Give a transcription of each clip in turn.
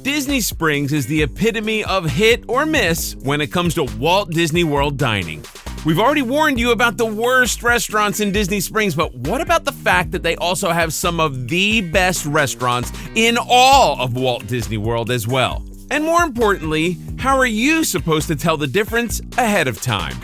Disney Springs is the epitome of hit or miss when it comes to Walt Disney World dining. We've already warned you about the worst restaurants in Disney Springs, but what about the fact that they also have some of the best restaurants in all of Walt Disney World as well? And more importantly, how are you supposed to tell the difference ahead of time?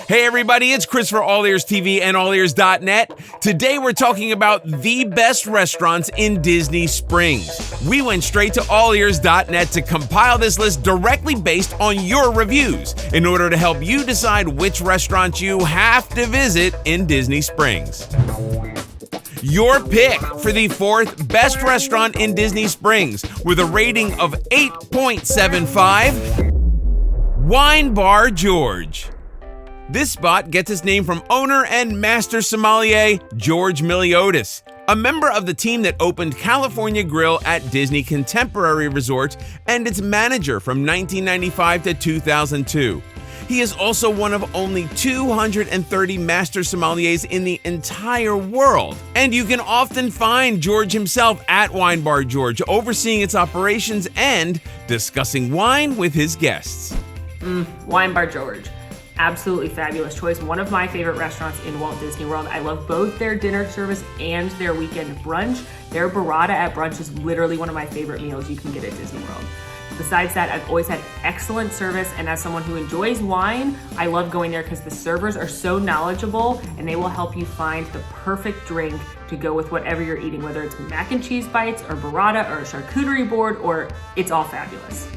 Hey everybody, it's Chris for AllEars TV and AllEars.net. Today we're talking about the best restaurants in Disney Springs. We went straight to AllEars.net to compile this list directly based on your reviews in order to help you decide which restaurants you have to visit in Disney Springs. Your pick for the fourth best restaurant in Disney Springs with a rating of 8.75, Wine Bar George. This spot gets its name from owner and master sommelier George Miliotis, a member of the team that opened California Grill at Disney Contemporary Resort and its manager from 1995 to 2002. He is also one of only 230 master sommeliers in the entire world. And you can often find George himself at Wine Bar George, overseeing its operations and discussing wine with his guests. Wine Bar George. Absolutely fabulous choice. One of my favorite restaurants in Walt Disney World. I love both their dinner service and their weekend brunch. Their burrata at brunch is literally one of my favorite meals you can get at Disney World. Besides that, I've always had excellent service, and as someone who enjoys wine, I love going there because the servers are so knowledgeable and they will help you find the perfect drink to go with whatever you're eating, whether it's mac and cheese bites or burrata or a charcuterie board, or it's all fabulous.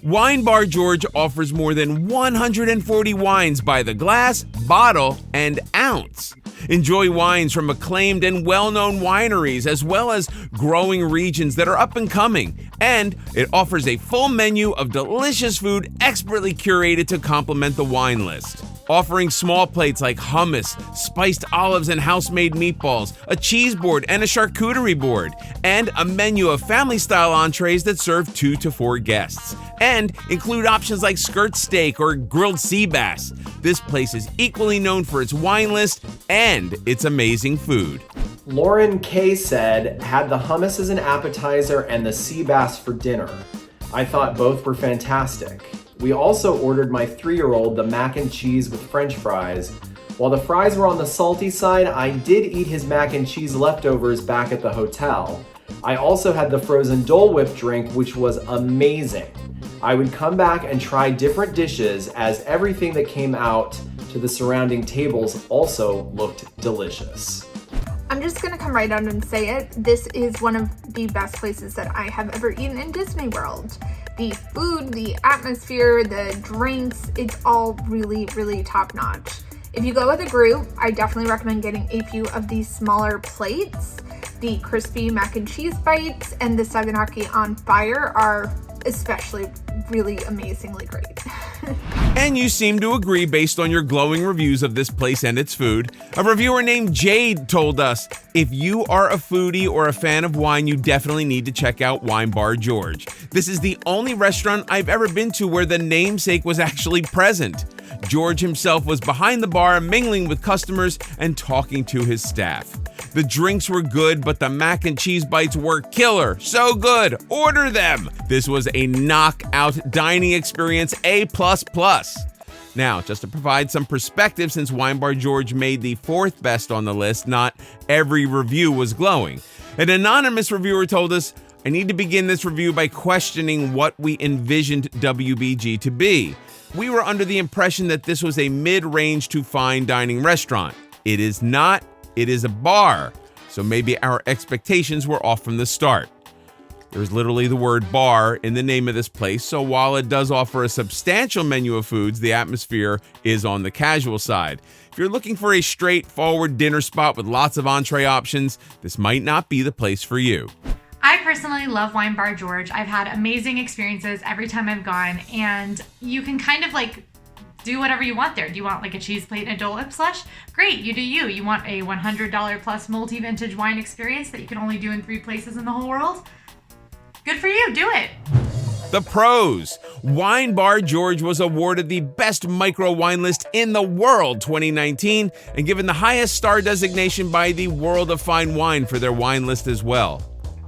Wine Bar George offers more than 140 wines by the glass, bottle, and ounce. Enjoy wines from acclaimed and well-known wineries as well as growing regions that are up and coming. And it offers a full menu of delicious food expertly curated to complement the wine list. Offering small plates like hummus, spiced olives and house-made meatballs, a cheese board and a charcuterie board, and a menu of family-style entrees that serve 2 to 4 guests, and include options like skirt steak or grilled sea bass. This place is equally known for its wine list and its amazing food. Lauren K. said, had the hummus as an appetizer and the sea bass for dinner. I thought both were fantastic. We also ordered my 3-year-old the mac and cheese with french fries. While the fries were on the salty side, I did eat his mac and cheese leftovers back at the hotel. I also had the frozen Dole Whip drink, which was amazing. I would come back and try different dishes as everything that came out to the surrounding tables also looked delicious. I'm just gonna come right out and say it. This is one of the best places that I have ever eaten in Disney World. The food, the atmosphere, the drinks, it's all really, really top notch. If you go with a group, I definitely recommend getting a few of these smaller plates. The crispy mac and cheese bites and the saganaki on fire are especially really amazingly great. And you seem to agree based on your glowing reviews of this place and its food. A reviewer named Jade told us, if you are a foodie or a fan of wine, you definitely need to check out Wine Bar George. This is the only restaurant I've ever been to where the namesake was actually present. George himself was behind the bar, mingling with customers and talking to his staff. The drinks were good, but the mac and cheese bites were killer. So good. Order them. This was a knockout dining experience, A++. Now, just to provide some perspective, since Wine Bar George made the 4th best on the list, not every review was glowing. An anonymous reviewer told us, I need to begin this review by questioning what we envisioned WBG to be. We were under the impression that this was a mid-range to fine dining restaurant. It is not. It is a bar, so maybe our expectations were off from the start. There's literally the word bar in the name of this place, so while it does offer a substantial menu of foods, the atmosphere is on the casual side. If you're looking for a straightforward dinner spot with lots of entree options, this might not be the place for you. I personally love Wine Bar George. I've had amazing experiences every time I've gone, and you can kind of do whatever you want there. Do you want a cheese plate and a Dole Whip slush? Great, you do you. You want a $100 plus multi-vintage wine experience that you can only do in 3 places in the whole world? Good for you, do it. The pros. Wine Bar George was awarded the best micro wine list in the world 2019 and given the highest star designation by the World of Fine Wine for their wine list as well.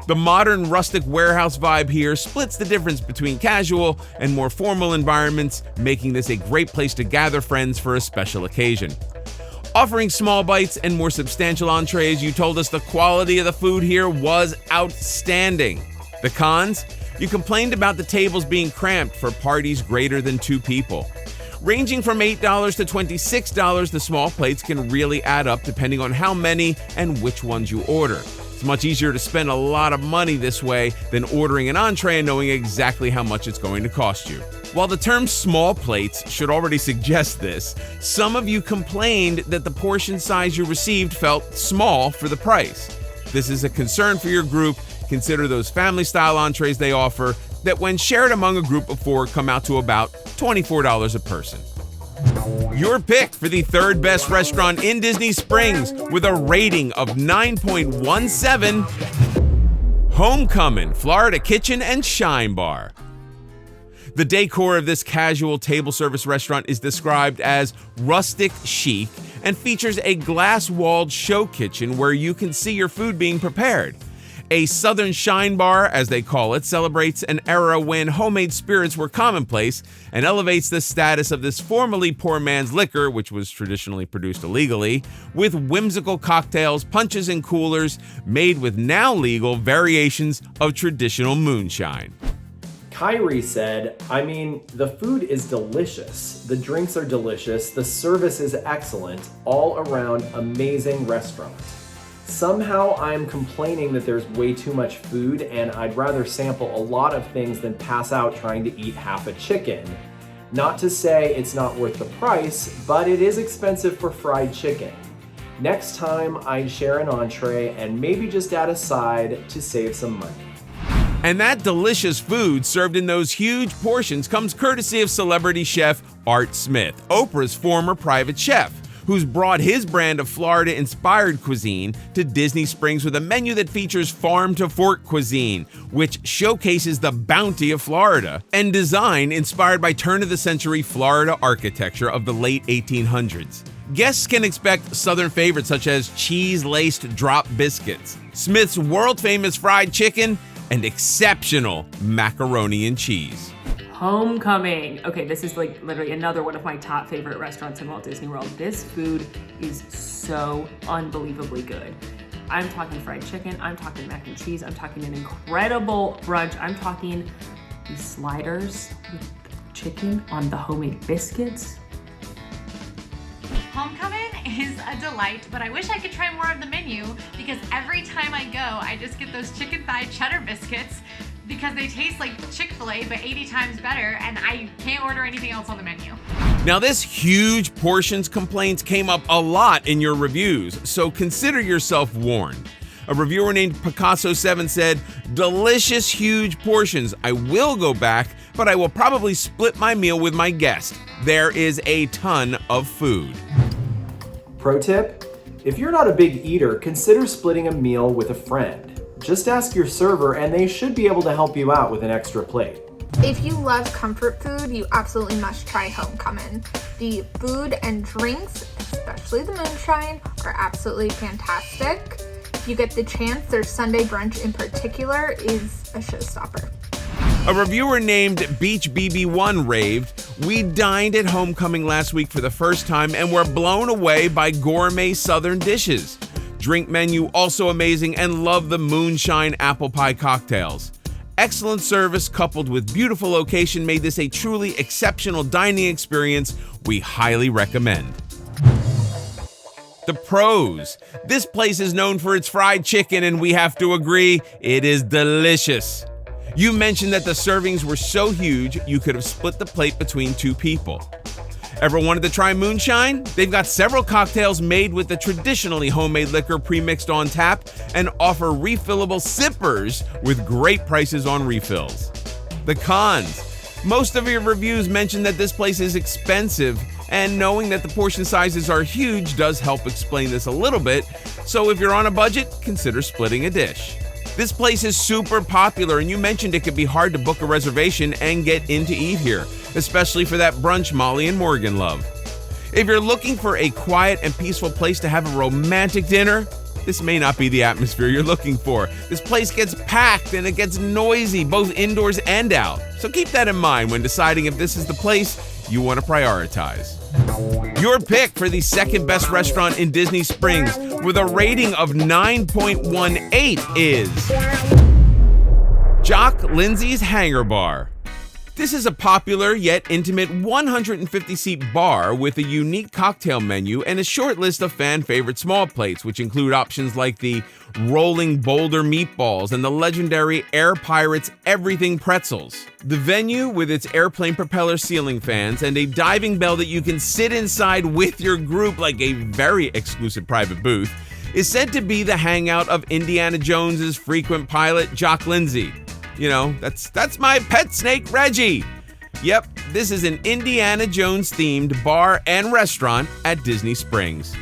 The modern rustic warehouse vibe here splits the difference between casual and more formal environments, making this a great place to gather friends for a special occasion. Offering small bites and more substantial entrees, you told us the quality of the food here was outstanding. The cons? You complained about the tables being cramped for parties greater than 2 people. Ranging from $8 to $26, the small plates can really add up depending on how many and which ones you order. It's much easier to spend a lot of money this way than ordering an entree and knowing exactly how much it's going to cost you. While the term small plates should already suggest this, some of you complained that the portion size you received felt small for the price. This is a concern for your group. Consider those family-style entrees they offer that when shared among a group of 4 come out to about $24 a person. Your pick for the 3rd best restaurant in Disney Springs with a rating of 9.17, Homecomin, Florida Kitchen and Shine Bar. The decor of this casual table service restaurant is described as rustic chic and features a glass-walled show kitchen where you can see your food being prepared. A Southern Shine Bar, as they call it, celebrates an era when homemade spirits were commonplace and elevates the status of this formerly poor man's liquor, which was traditionally produced illegally, with whimsical cocktails, punches, and coolers made with now legal variations of traditional moonshine. Kyrie said, the food is delicious, the drinks are delicious, the service is excellent, all around amazing restaurant. Somehow I'm complaining that there's way too much food and I'd rather sample a lot of things than pass out trying to eat half a chicken. Not to say it's not worth the price, but it is expensive for fried chicken. Next time I'd share an entree and maybe just add a side to save some money. And that delicious food served in those huge portions comes courtesy of celebrity chef Art Smith, Oprah's former private chef, who's brought his brand of Florida-inspired cuisine to Disney Springs with a menu that features farm-to-fork cuisine, which showcases the bounty of Florida, and design inspired by turn-of-the-century Florida architecture of the late 1800s. Guests can expect Southern favorites such as cheese-laced drop biscuits, Smith's world-famous fried chicken, and exceptional macaroni and cheese. Homecomin. Okay, this is like literally another one of my top favorite restaurants in Walt Disney World. This food is so unbelievably good. I'm talking fried chicken, I'm talking mac and cheese, I'm talking an incredible brunch, I'm talking these sliders with chicken on the homemade biscuits. Homecomin is a delight, but I wish I could try more of the menu because every time I go, I just get those chicken thigh cheddar biscuits because they taste like Chick-fil-A, but 80 times better, and I can't order anything else on the menu. Now, this huge portions complaints came up a lot in your reviews, so consider yourself warned. A reviewer named Picasso7 said, "Delicious huge portions. I will go back, but I will probably split my meal with my guest. There is a ton of food." Pro tip, if you're not a big eater, consider splitting a meal with a friend. Just ask your server and they should be able to help you out with an extra plate. If you love comfort food, you absolutely must try Homecomin. The food and drinks, especially the moonshine, are absolutely fantastic. If you get the chance, their Sunday brunch in particular is a showstopper. A reviewer named Beach BB1 raved, "We dined at Homecomin last week for the first time and were blown away by gourmet Southern dishes. Drink menu also amazing and love the moonshine apple pie cocktails. Excellent service coupled with beautiful location made this a truly exceptional dining experience we highly recommend." The pros. This place is known for its fried chicken and we have to agree, it is delicious. You mentioned that the servings were so huge you could have split the plate between 2 people. Ever wanted to try moonshine? They've got several cocktails made with the traditionally homemade liquor pre-mixed on tap and offer refillable sippers with great prices on refills. The cons. Most of your reviews mention that this place is expensive, and knowing that the portion sizes are huge does help explain this a little bit, so if you're on a budget, consider splitting a dish. This place is super popular, and you mentioned it could be hard to book a reservation and get in to eat here, especially for that brunch Molly and Morgan love. If you're looking for a quiet and peaceful place to have a romantic dinner, this may not be the atmosphere you're looking for. This place gets packed and it gets noisy, both indoors and out. So keep that in mind when deciding if this is the place you want to prioritize. Your pick for the second best restaurant in Disney Springs with a rating of 9.18 is Jock Lindsey's Hangar Bar. This is a popular yet intimate 150-seat bar with a unique cocktail menu and a short list of fan-favorite small plates, which include options like the Rolling Boulder Meatballs and the legendary Air Pirates Everything Pretzels. The venue, with its airplane propeller ceiling fans and a diving bell that you can sit inside with your group like a very exclusive private booth, is said to be the hangout of Indiana Jones's frequent pilot, Jock Lindsey. You know, that's my pet snake, Reggie. Yep, this is an Indiana Jones themed bar and restaurant at Disney Springs.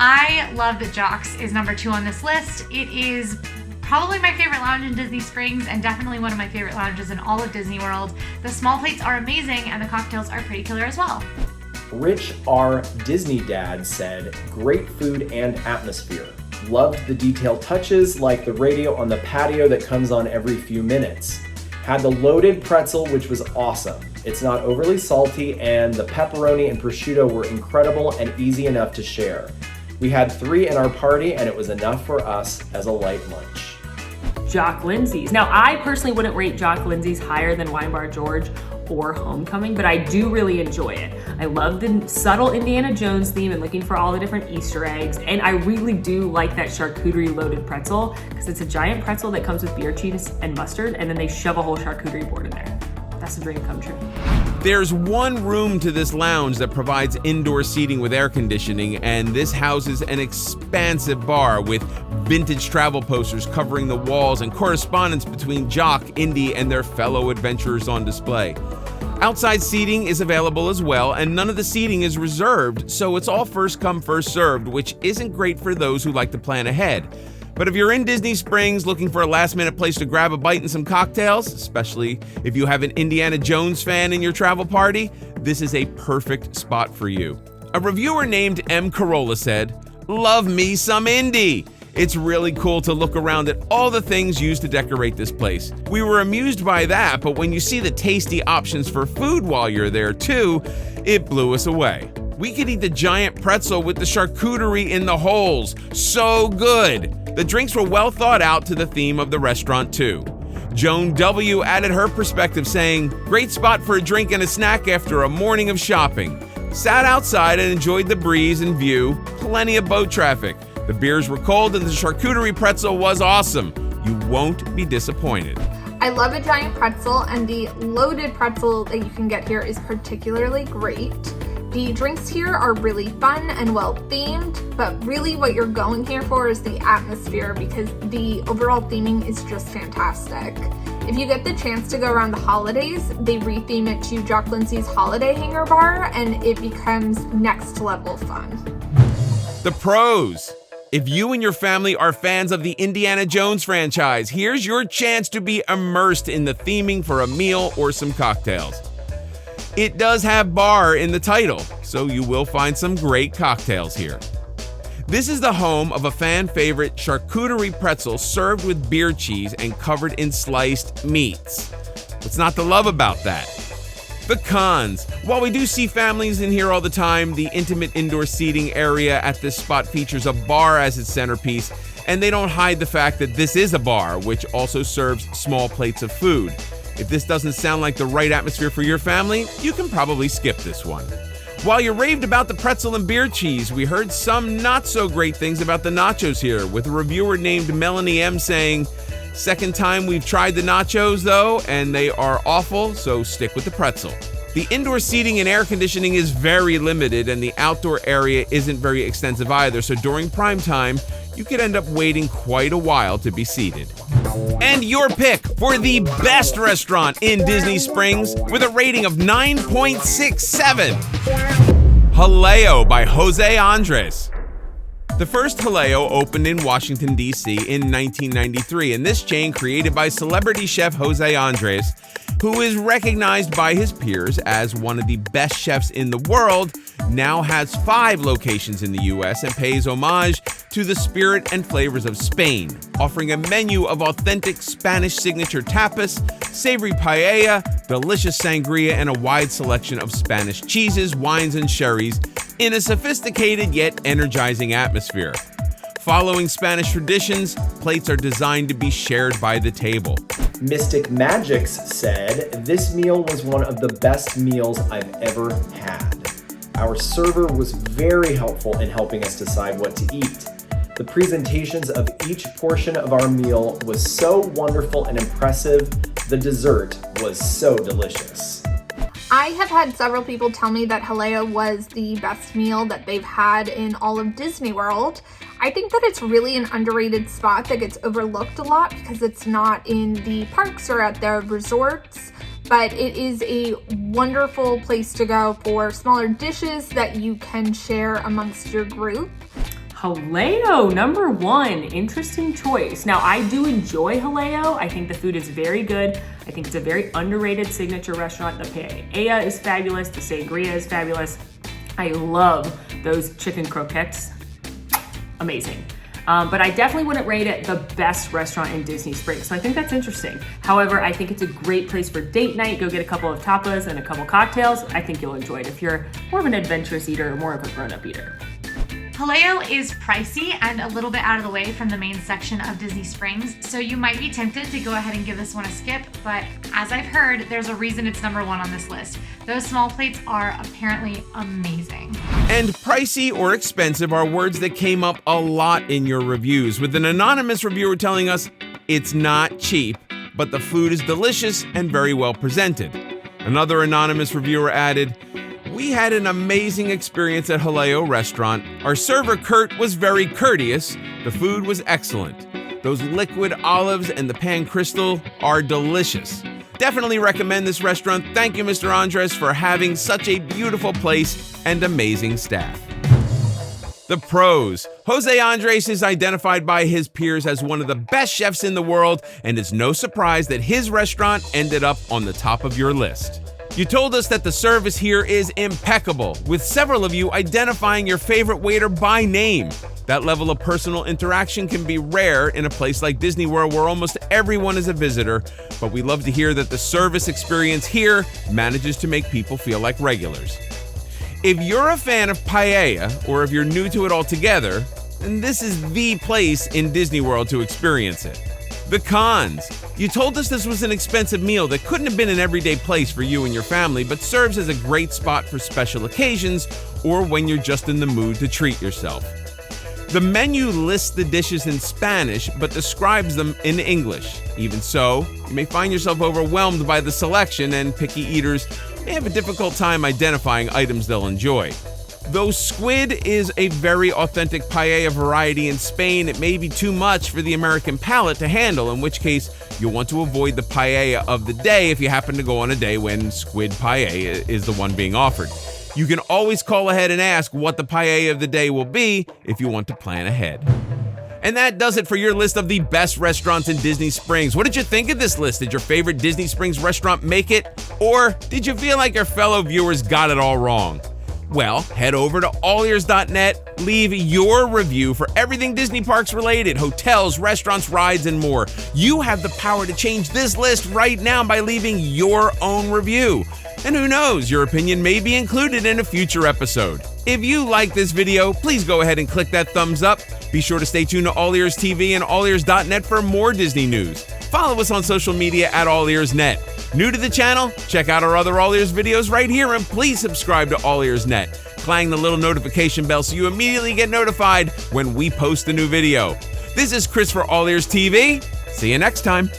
I love that Jock's is number 2 on this list. It is probably my favorite lounge in Disney Springs and definitely one of my favorite lounges in all of Disney World. The small plates are amazing and the cocktails are pretty killer as well. Rich R. Disney Dad said, great food and atmosphere. Loved the detailed touches like the radio on the patio that comes on every few minutes. Had the loaded pretzel, which was awesome. It's not overly salty, and the pepperoni and prosciutto were incredible and easy enough to share. We had 3 in our party and it was enough for us as a light lunch. Jock Lindsey's. Now, I personally wouldn't rate Jock Lindsey's higher than Wine Bar George or Homecomin, but I do really enjoy it. I love the subtle Indiana Jones theme and looking for all the different Easter eggs, and I really do like that charcuterie loaded pretzel because it's a giant pretzel that comes with beer cheese and mustard, and then they shove a whole charcuterie board in there. That's a dream come true. There's one room to this lounge that provides indoor seating with air conditioning, and this houses an expansive bar with vintage travel posters covering the walls and correspondence between Jock, Indy, and their fellow adventurers on display. Outside seating is available as well, and none of the seating is reserved, so it's all first come, first served, which isn't great for those who like to plan ahead. But if you're in Disney Springs looking for a last-minute place to grab a bite and some cocktails, especially if you have an Indiana Jones fan in your travel party, this is a perfect spot for you. A reviewer named M. Corolla said, "Love me some Indy. It's really cool to look around at all the things used to decorate this place. We were amused by that, but when you see the tasty options for food while you're there too, it blew us away. We could eat the giant pretzel with the charcuterie in the holes. So good. The drinks were well thought out to the theme of the restaurant too." Joan W. added her perspective saying, "Great spot for a drink and a snack after a morning of shopping. Sat outside and enjoyed the breeze and view. Plenty of boat traffic. The beers were cold and the charcuterie pretzel was awesome. You won't be disappointed." I love a giant pretzel, and the loaded pretzel that you can get here is particularly great. The drinks here are really fun and well themed, but really what you're going here for is the atmosphere because the overall theming is just fantastic. If you get the chance to go around the holidays, they retheme it to Jock Lindsey's Holiday Hangar Bar, and it becomes next level fun. The pros. If you and your family are fans of the Indiana Jones franchise, here's your chance to be immersed in the theming for a meal or some cocktails. It does have bar in the title, so you will find some great cocktails here. This is the home of a fan favorite charcuterie pretzel served with beer cheese and covered in sliced meats. What's not to love about that? The cons. While we do see families in here all the time, the intimate indoor seating area at this spot features a bar as its centerpiece, and they don't hide the fact that this is a bar, which also serves small plates of food. If this doesn't sound like the right atmosphere for your family, you can probably skip this one. While you raved about the pretzel and beer cheese, we heard some not so great things about the nachos here, with a reviewer named Melanie M saying, "Second time we've tried the nachos though, and they are awful, so stick with the pretzel." The indoor seating and air conditioning is very limited, and the outdoor area isn't very extensive either, so during prime time, you could end up waiting quite a while to be seated. And your pick for the best restaurant in Disney Springs with a rating of 9.67. Jaleo by José Andrés. The first Jaleo opened in Washington, D.C. in 1993, and this chain, created by celebrity chef José Andrés, who is recognized by his peers as one of the best chefs in the world, now has 5 locations in the U.S. and pays homage to the spirit and flavors of Spain, offering a menu of authentic Spanish signature tapas, savory paella, delicious sangria, and a wide selection of Spanish cheeses, wines, and sherries in a sophisticated yet energizing atmosphere. Following Spanish traditions, plates are designed to be shared by the table. Mystic Magics said, "This meal was one of the best meals I've ever had. Our server was very helpful in helping us decide what to eat. The presentations of each portion of our meal was so wonderful and impressive. The dessert was so delicious." I have had several people tell me that Jaleo was the best meal that they've had in all of Disney World. I think that it's really an underrated spot that gets overlooked a lot because it's not in the parks or at the resorts, but it is a wonderful place to go for smaller dishes that you can share amongst your group. Jaleo, number 1, interesting choice. Now, I do enjoy Jaleo. I think the food is very good. I think it's a very underrated signature restaurant. The paella is fabulous. The sangria is fabulous. I love those chicken croquettes. Amazing. But I definitely wouldn't rate it the best restaurant in Disney Springs. So I think that's interesting. However, I think it's a great place for date night. Go get a couple of tapas and a couple cocktails. I think you'll enjoy it if you're more of an adventurous eater or more of a grown-up eater. Jaleo is pricey and a little bit out of the way from the main section of Disney Springs, so you might be tempted to go ahead and give this one a skip, but as I've heard, there's a reason it's number 1 on this list. Those small plates are apparently amazing. And pricey or expensive are words that came up a lot in your reviews, with an anonymous reviewer telling us it's not cheap, but the food is delicious and very well presented. Another anonymous reviewer added, "We had an amazing experience at Jaleo restaurant. Our server Kurt was very courteous. The food was excellent. Those liquid olives and the pan crystal are delicious. Definitely recommend this restaurant. Thank you, Mr. Andrés, for having such a beautiful place and amazing staff." The pros. José Andrés is identified by his peers as one of the best chefs in the world, and it's no surprise that his restaurant ended up on the top of your list. You told us that the service here is impeccable, with several of you identifying your favorite waiter by name. That level of personal interaction can be rare in a place like Disney World where almost everyone is a visitor, but we love to hear that the service experience here manages to make people feel like regulars. If you're a fan of paella, or if you're new to it altogether, then this is the place in Disney World to experience it. The cons. You told us this was an expensive meal that couldn't have been an everyday place for you and your family, but serves as a great spot for special occasions or when you're just in the mood to treat yourself. The menu lists the dishes in Spanish, but describes them in English. Even so, you may find yourself overwhelmed by the selection, and picky eaters may have a difficult time identifying items they'll enjoy. Though squid is a very authentic paella variety in Spain, it may be too much for the American palate to handle, in which case you'll want to avoid the paella of the day if you happen to go on a day when squid paella is the one being offered. You can always call ahead and ask what the paella of the day will be if you want to plan ahead. And that does it for your list of the best restaurants in Disney Springs. What did you think of this list? Did your favorite Disney Springs restaurant make it? Or did you feel like your fellow viewers got it all wrong? Well, head over to AllEars.net, leave your review for everything Disney Parks related, hotels, restaurants, rides, and more. You have the power to change this list right now by leaving your own review. And who knows, your opinion may be included in a future episode. If you like this video, please go ahead and click that thumbs up. Be sure to stay tuned to All Ears TV and AllEars.net for more Disney news. Follow us on social media at AllEars.net. New to the channel? Check out our other All Ears videos right here, and please subscribe to AllEars.net. Clang the little notification bell so you immediately get notified when we post a new video. This is Chris for All Ears TV. See you next time.